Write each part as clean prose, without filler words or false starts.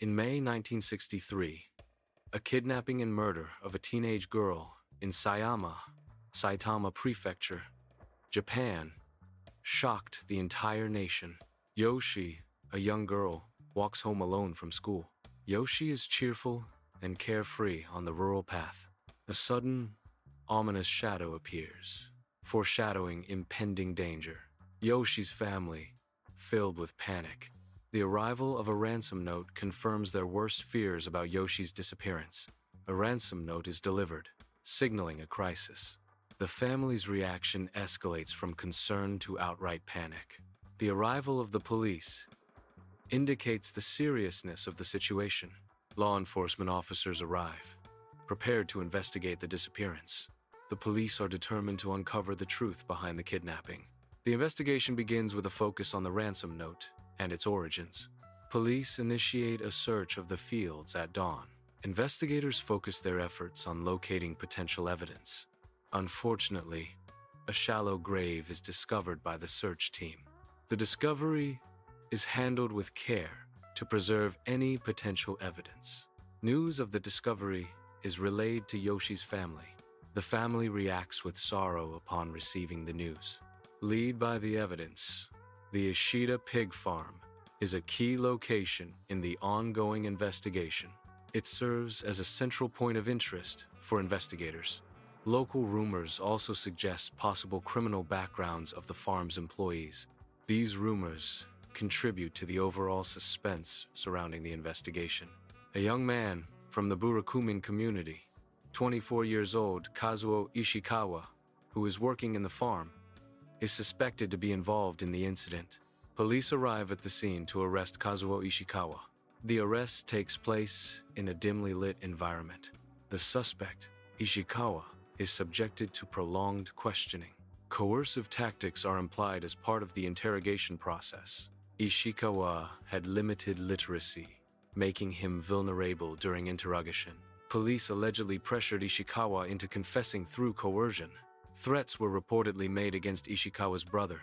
In May 1963, a kidnapping and murder of a teenage girl in Sayama, Saitama Prefecture, Japan, shocked the entire nation. Yoshie, a young girl, walks home alone from school. Yoshie is cheerful and carefree on the rural path. A sudden, ominous shadow appears, foreshadowing impending danger. Yoshie's family, filled with panic. The arrival of a ransom note confirms their worst fears about Yoshie's disappearance. A ransom note is delivered, signaling a crisis. The family's reaction escalates from concern to outright panic. The arrival of the police indicates the seriousness of the situation. Law enforcement officers arrive, prepared to investigate the disappearance. The police are determined to uncover the truth behind the kidnapping. The investigation begins with a focus on the ransom note and its origins. Police initiate a search of the fields at dawn. Investigators focus their efforts on locating potential evidence. Unfortunately, a shallow grave is discovered by the search team. The discovery is handled with care to preserve any potential evidence. News of the discovery is relayed to Yoshie's family. The family reacts with sorrow upon receiving the news. Led by the evidence, the Ishida pig farm is a key location in the ongoing investigation. It serves as a central point of interest for investigators. Local rumors also suggest possible criminal backgrounds of the farm's employees. These rumors contribute to the overall suspense surrounding the investigation. A young man from the Burakumin community, 24 years old, Kazuo Ishikawa, who is working in the farm, is suspected to be involved in the incident. Police arrive at the scene to arrest Kazuo Ishikawa. The arrest takes place in a dimly lit environment. The suspect, Ishikawa, is subjected to prolonged questioning. Coercive tactics are implied as part of the interrogation process. Ishikawa had limited literacy, making him vulnerable during interrogation. Police allegedly pressured Ishikawa into confessing through coercion. Threats were reportedly made against Ishikawa's brother,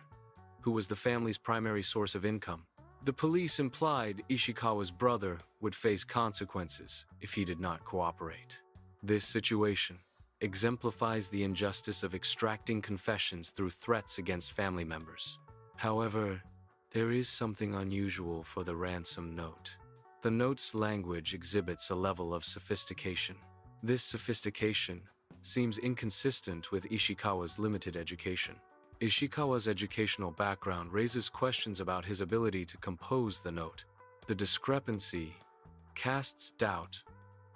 who was the family's primary source of income. The police implied Ishikawa's brother would face consequences if he did not cooperate. This situation exemplifies the injustice of extracting confessions through threats against family members. However, there is something unusual for the ransom note. The note's language exhibits a level of sophistication. This sophistication seems inconsistent with Ishikawa's limited education. Ishikawa's educational background raises questions about his ability to compose the note. The discrepancy casts doubt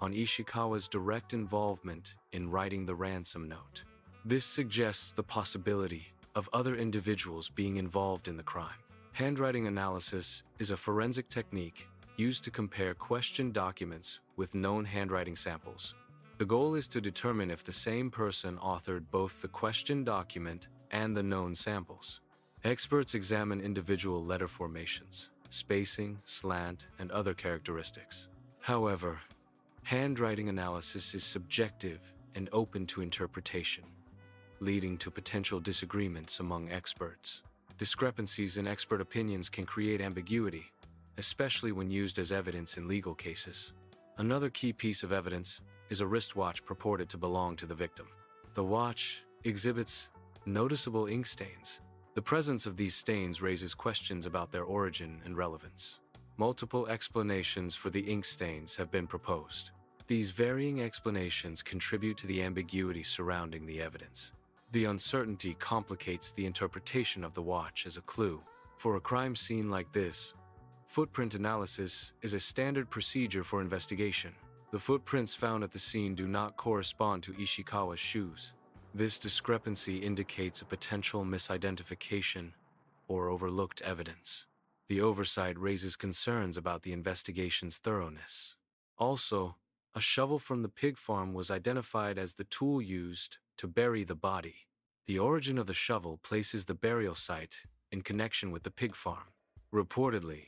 on Ishikawa's direct involvement in writing the ransom note. This suggests the possibility of other individuals being involved in the crime. Handwriting analysis is a forensic technique used to compare questioned documents with known handwriting samples. The goal is to determine if the same person authored both the questioned document and the known samples. Experts examine individual letter formations, spacing, slant, and other characteristics. However, handwriting analysis is subjective and open to interpretation, leading to potential disagreements among experts. Discrepancies in expert opinions can create ambiguity, especially when used as evidence in legal cases. Another key piece of evidence is a wristwatch purported to belong to the victim. The watch exhibits noticeable ink stains. The presence of these stains raises questions about their origin and relevance. Multiple explanations for the ink stains have been proposed. These varying explanations contribute to the ambiguity surrounding the evidence. The uncertainty complicates the interpretation of the watch as a clue. For a crime scene like this, footprint analysis is a standard procedure for investigation. The footprints found at the scene do not correspond to Ishikawa's shoes. This discrepancy indicates a potential misidentification or overlooked evidence. The oversight raises concerns about the investigation's thoroughness. Also, a shovel from the pig farm was identified as the tool used to bury the body. The origin of the shovel places the burial site in connection with the pig farm. Reportedly,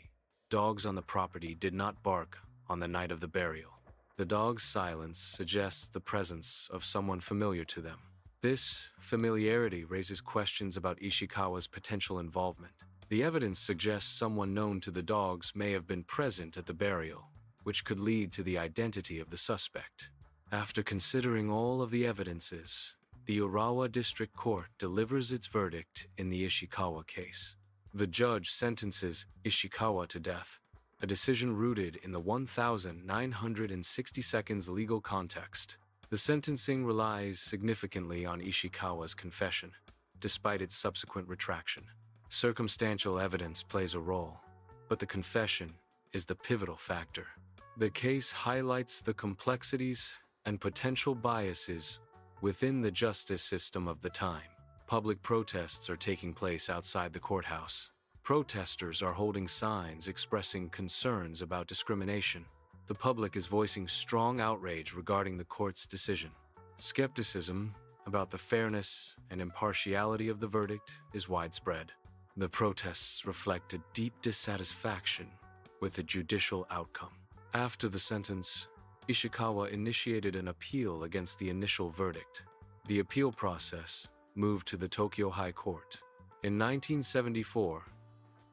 dogs on the property did not bark on the night of the burial. The dog's silence suggests the presence of someone familiar to them. This familiarity raises questions about Ishikawa's potential involvement. The evidence suggests someone known to the dogs may have been present at the burial. which could lead to the identity of the suspect. After considering all of the evidences, the Urawa District Court delivers its verdict in the Ishikawa case. The judge sentences Ishikawa to death, a decision rooted in the 1960 seconds legal context. The sentencing relies significantly on Ishikawa's confession, despite its subsequent retraction. Circumstantial evidence plays a role, but the confession is the pivotal factor. The case highlights the complexities and potential biases within the justice system of the time. Public protests are taking place outside the courthouse. Protesters are holding signs expressing concerns about discrimination. The public is voicing strong outrage regarding the court's decision. Skepticism about the fairness and impartiality of the verdict is widespread. The protests reflect a deep dissatisfaction with the judicial outcome. After the sentence, Ishikawa initiated an appeal against the initial verdict. The appeal process moved to the Tokyo High Court. In 1974,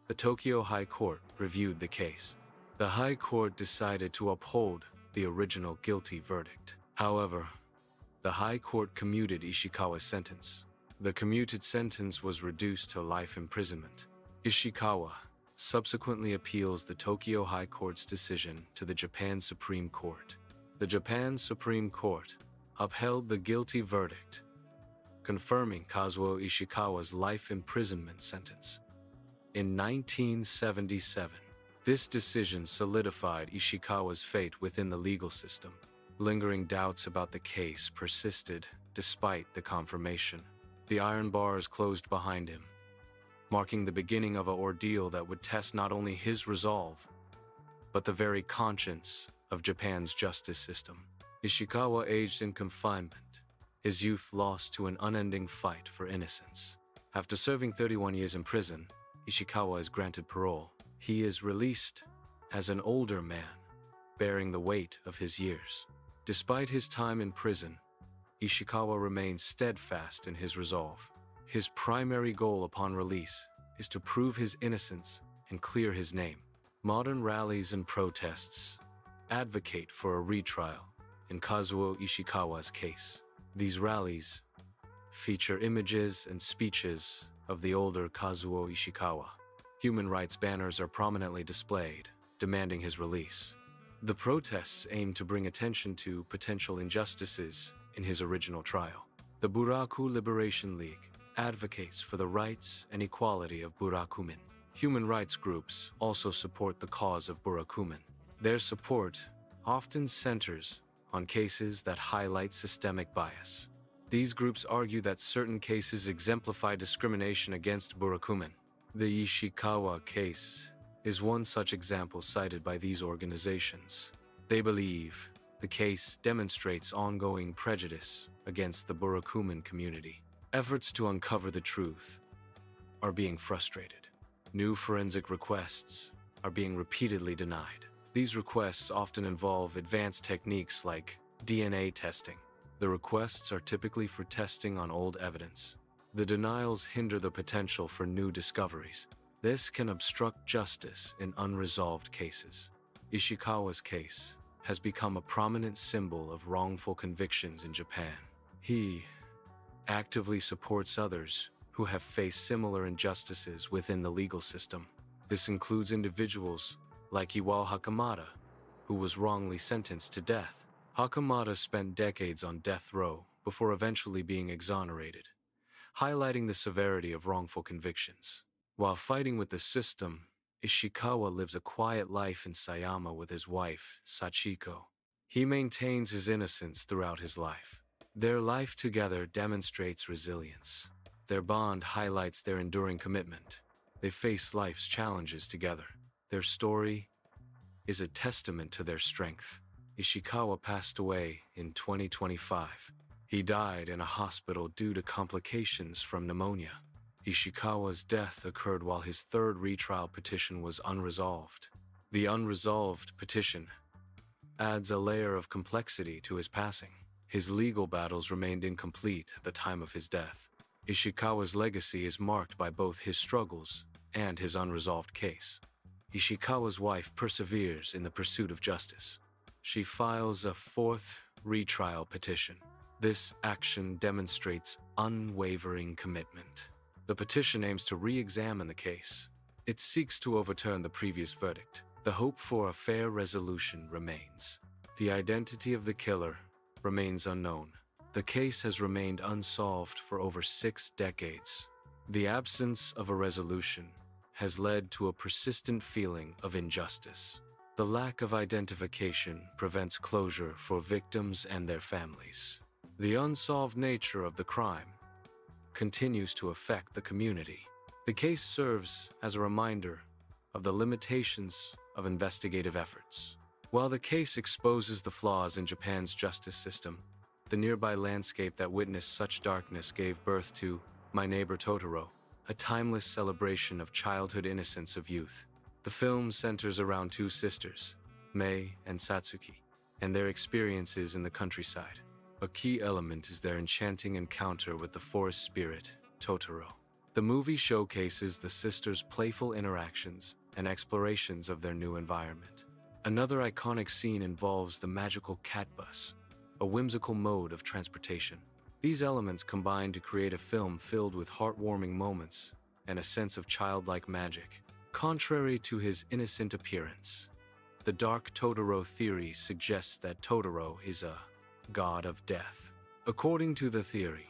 the Tokyo High Court reviewed the case. The High Court decided to uphold the original guilty verdict. However, the High Court commuted Ishikawa's sentence. The commuted sentence was reduced to life imprisonment. Ishikawa subsequently appeals the Tokyo High Court's decision to the Japan Supreme Court. The Japan Supreme Court upheld the guilty verdict, confirming Kazuo Ishikawa's life imprisonment sentence. In 1977, this decision solidified Ishikawa's fate within the legal system. Lingering doubts about the case persisted despite the confirmation. The iron bars closed behind him, marking the beginning of an ordeal that would test not only his resolve, but the very conscience of Japan's justice system. Ishikawa aged in confinement, his youth lost to an unending fight for innocence. After serving 31 years in prison, Ishikawa is granted parole. He is released as an older man, bearing the weight of his years. Despite his time in prison, Ishikawa remains steadfast in his resolve. His primary goal upon release is to prove his innocence and clear his name. Modern rallies and protests advocate for a retrial in Kazuo Ishikawa's case. These rallies feature images and speeches of the older Kazuo Ishikawa. Human rights banners are prominently displayed, demanding his release. The protests aim to bring attention to potential injustices in his original trial. The Buraku Liberation League advocates for the rights and equality of Burakumin. Human rights groups also support the cause of Burakumin. Their support often centers on cases that highlight systemic bias. These groups argue that certain cases exemplify discrimination against Burakumin. The Ishikawa case is one such example cited by these organizations. They believe the case demonstrates ongoing prejudice against the Burakumin community. Efforts to uncover the truth are being frustrated. New forensic requests are being repeatedly denied. These requests often involve advanced techniques like DNA testing. The requests are typically for testing on old evidence. The denials hinder the potential for new discoveries. This can obstruct justice in unresolved cases. Ishikawa's case has become a prominent symbol of wrongful convictions in Japan. He actively supports others who have faced similar injustices within the legal system. This includes individuals like Iwao Hakamada, who was wrongly sentenced to death. Hakamada spent decades on death row before eventually being exonerated, highlighting the severity of wrongful convictions. While fighting with the system, Ishikawa lives a quiet life in Sayama with his wife, Sachiko. He maintains his innocence throughout his life. Their life together demonstrates resilience. Their bond highlights their enduring commitment. They face life's challenges together. Their story is a testament to their strength. Ishikawa passed away in 2025. He died in a hospital due to complications from pneumonia. Ishikawa's death occurred while his third retrial petition was unresolved. The unresolved petition adds a layer of complexity to his passing. His legal battles remained incomplete at the time of his death. Ishikawa's legacy is marked by both his struggles and his unresolved case. Ishikawa's wife perseveres in the pursuit of justice. She files a fourth retrial petition. This action demonstrates unwavering commitment. The petition aims to re-examine the case. It seeks to overturn the previous verdict. The hope for a fair resolution remains. The identity of the killer remains unknown. The case has remained unsolved for over 6 decades. The absence of a resolution has led to a persistent feeling of injustice. The lack of identification prevents closure for victims and their families. The unsolved nature of the crime continues to affect the community. The case serves as a reminder of the limitations of investigative efforts. While the case exposes the flaws in Japan's justice system, the nearby landscape that witnessed such darkness gave birth to My Neighbor Totoro, a timeless celebration of childhood innocence of youth. The film centers around 2 sisters, Mei and Satsuki, and their experiences in the countryside. A key element is their enchanting encounter with the forest spirit, Totoro. The movie showcases the sisters' playful interactions and explorations of their new environment. Another iconic scene involves the magical cat bus, a whimsical mode of transportation. These elements combine to create a film filled with heartwarming moments and a sense of childlike magic. Contrary to his innocent appearance, the dark Totoro theory suggests that Totoro is a god of death. According to the theory,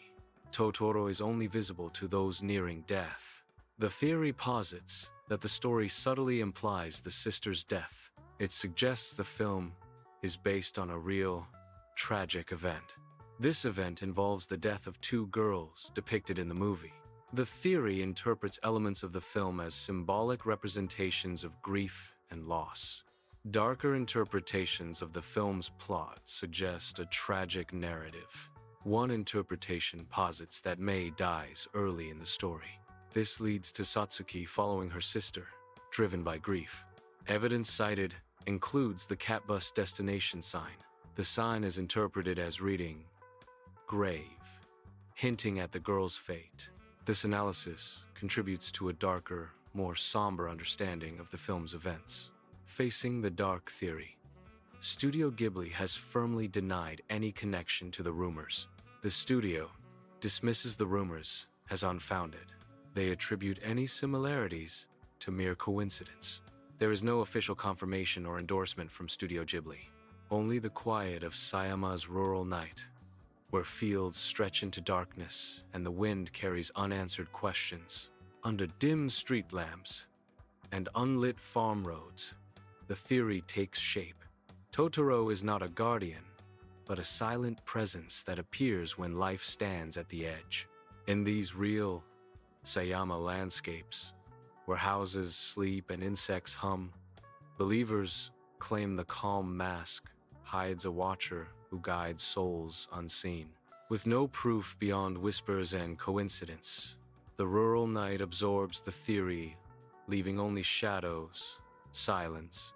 Totoro is only visible to those nearing death. The theory posits that the story subtly implies the sister's death. It suggests the film is based on a real, tragic event. This event involves the death of 2 girls depicted in the movie. The theory interprets elements of the film as symbolic representations of grief and loss. Darker interpretations of the film's plot suggest a tragic narrative. One interpretation posits that Mei dies early in the story. This leads to Satsuki following her sister, driven by grief. Evidence cited includes the cat bus destination sign. The sign is interpreted as reading, "grave," hinting at the girl's fate. This analysis contributes to a darker, more somber understanding of the film's events. Facing the dark theory, Studio Ghibli has firmly denied any connection to the rumors. The studio dismisses the rumors as unfounded. They attribute any similarities to mere coincidence. There is no official confirmation or endorsement from Studio Ghibli. Only the quiet of Sayama's rural night, where fields stretch into darkness and the wind carries unanswered questions. Under dim street lamps and unlit farm roads, the theory takes shape. Totoro is not a guardian, but a silent presence that appears when life stands at the edge. In these real Sayama landscapes, where houses sleep and insects hum, believers claim the calm mask hides a watcher who guides souls unseen. With no proof beyond whispers and coincidence, the rural night absorbs the theory, leaving only shadows, silence,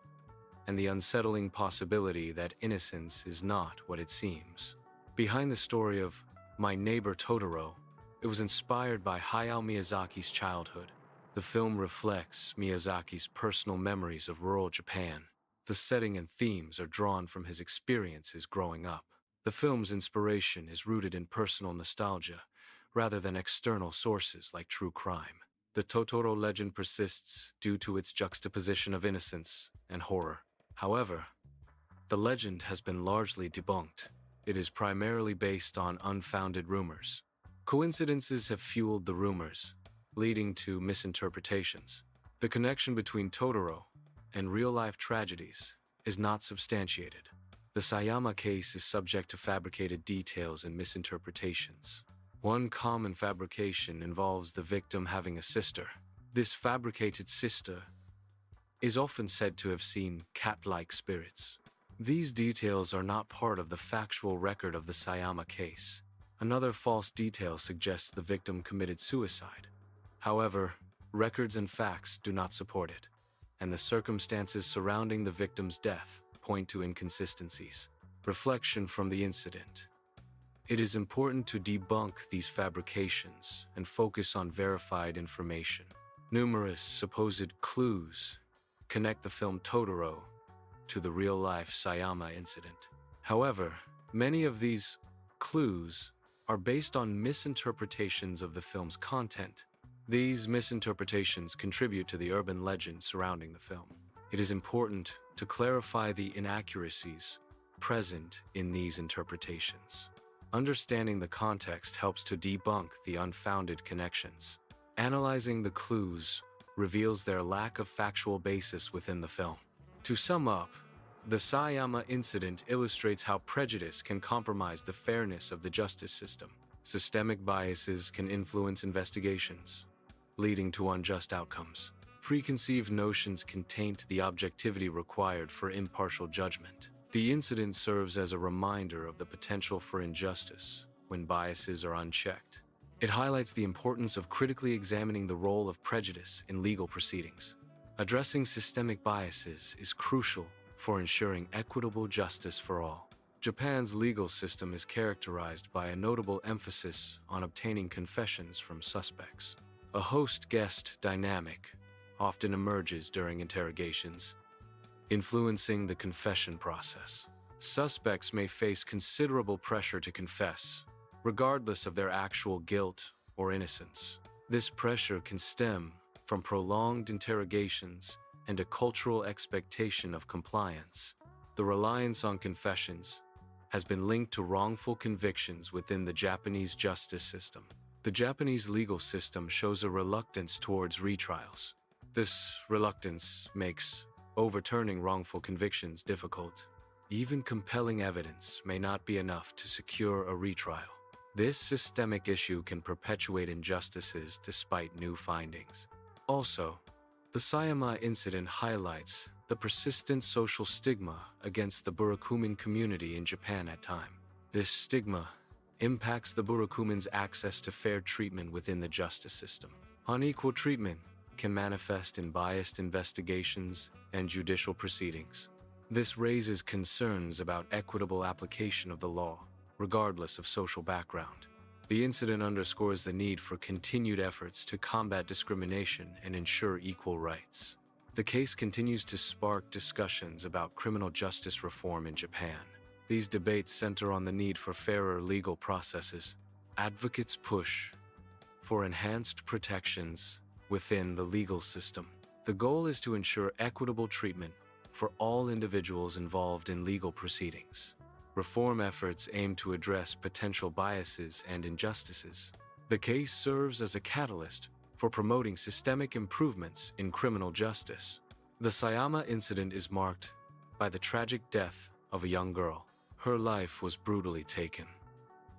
and the unsettling possibility that innocence is not what it seems. Behind the story of My Neighbor Totoro, it was inspired by Hayao Miyazaki's childhood. The film reflects Miyazaki's personal memories of rural Japan. The setting and themes are drawn from his experiences growing up. The film's inspiration is rooted in personal nostalgia, rather than external sources like true crime. The Totoro legend persists due to its juxtaposition of innocence and horror. However, the legend has been largely debunked. It is primarily based on unfounded rumors. Coincidences have fueled the rumors, leading to misinterpretations. The connection between Totoro and real-life tragedies is not substantiated. The Sayama case is subject to fabricated details and misinterpretations. One common fabrication involves the victim having a sister. This fabricated sister is often said to have seen cat-like spirits. These details are not part of the factual record of the Sayama case. Another false detail suggests the victim committed suicide. However, records and facts do not support it, and the circumstances surrounding the victim's death point to inconsistencies. Reflection from the incident. It is important to debunk these fabrications and focus on verified information. Numerous supposed clues connect the film Totoro to the real-life Sayama incident. However, many of these clues are based on misinterpretations of the film's content. These misinterpretations contribute to the urban legend surrounding the film. It is important to clarify the inaccuracies present in these interpretations. Understanding the context helps to debunk the unfounded connections. Analyzing the clues reveals their lack of factual basis within the film. To sum up, the Sayama incident illustrates how prejudice can compromise the fairness of the justice system. Systemic biases can influence investigations, leading to unjust outcomes. Preconceived notions can taint the objectivity required for impartial judgment. The incident serves as a reminder of the potential for injustice when biases are unchecked. It highlights the importance of critically examining the role of prejudice in legal proceedings. Addressing systemic biases is crucial for ensuring equitable justice for all. Japan's legal system is characterized by a notable emphasis on obtaining confessions from suspects. A host-guest dynamic often emerges during interrogations, influencing the confession process. Suspects may face considerable pressure to confess, regardless of their actual guilt or innocence. This pressure can stem from prolonged interrogations and a cultural expectation of compliance. The reliance on confessions has been linked to wrongful convictions within the Japanese justice system. The Japanese legal system shows a reluctance towards retrials. This reluctance makes overturning wrongful convictions difficult. Even compelling evidence may not be enough to secure a retrial. This systemic issue can perpetuate injustices despite new findings. Also, the Sayama incident highlights the persistent social stigma against the Burakumin community in Japan at time. This stigma impacts the Burakumin's access to fair treatment within the justice system. Unequal treatment can manifest in biased investigations and judicial proceedings. This raises concerns about equitable application of the law, regardless of social background. The incident underscores the need for continued efforts to combat discrimination and ensure equal rights. The case continues to spark discussions about criminal justice reform in Japan. These debates center on the need for fairer legal processes. Advocates push for enhanced protections within the legal system. The goal is to ensure equitable treatment for all individuals involved in legal proceedings. Reform efforts aim to address potential biases and injustices. The case serves as a catalyst for promoting systemic improvements in criminal justice. The Sayama incident is marked by the tragic death of a young girl. Her life was brutally taken,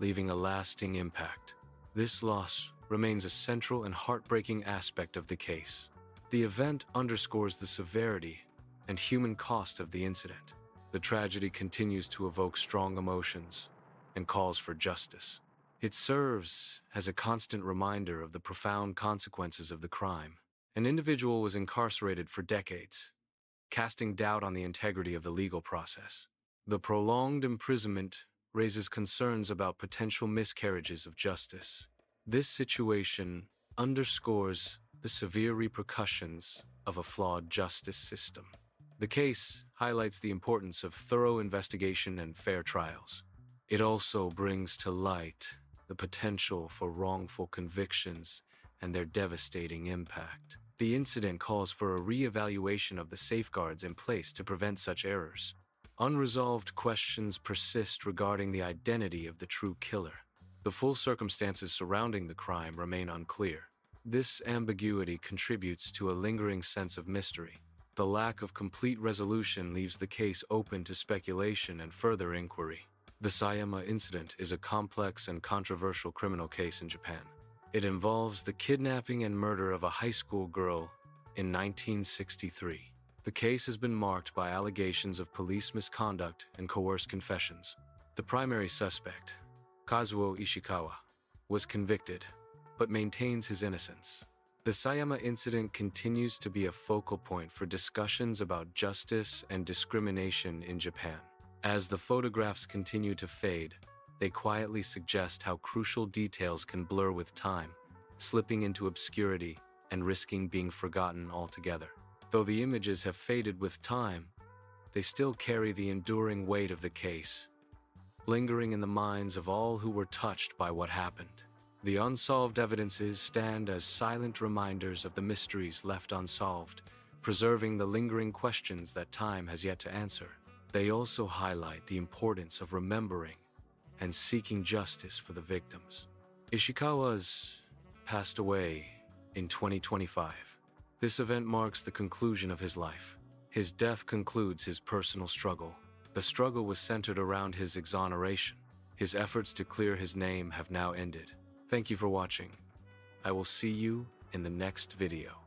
leaving a lasting impact. This loss remains a central and heartbreaking aspect of the case. The event underscores the severity and human cost of the incident. The tragedy continues to evoke strong emotions and calls for justice. It serves as a constant reminder of the profound consequences of the crime. An individual was incarcerated for decades, casting doubt on the integrity of the legal process. The prolonged imprisonment raises concerns about potential miscarriages of justice. This situation underscores the severe repercussions of a flawed justice system. The case highlights the importance of thorough investigation and fair trials. It also brings to light the potential for wrongful convictions and their devastating impact. The incident calls for a re-evaluation of the safeguards in place to prevent such errors. Unresolved questions persist regarding the identity of the true killer. The full circumstances surrounding the crime remain unclear. This ambiguity contributes to a lingering sense of mystery. The lack of complete resolution leaves the case open to speculation and further inquiry. The Sayama incident is a complex and controversial criminal case in Japan. It involves the kidnapping and murder of a high school girl in 1963. The case has been marked by allegations of police misconduct and coerced confessions. The primary suspect, Kazuo Ishikawa, was convicted, but maintains his innocence. The Sayama incident continues to be a focal point for discussions about justice and discrimination in Japan. As the photographs continue to fade, they quietly suggest how crucial details can blur with time, slipping into obscurity and risking being forgotten altogether. Though the images have faded with time, they still carry the enduring weight of the case, lingering in the minds of all who were touched by what happened. The unsolved evidences stand as silent reminders of the mysteries left unsolved, preserving the lingering questions that time has yet to answer. They also highlight the importance of remembering and seeking justice for the victims. Ishikawa's passed away in 2025. This event marks the conclusion of his life. His death concludes his personal struggle. The struggle was centered around his exoneration. His efforts to clear his name have now ended. Thank you for watching. I will see you in the next video.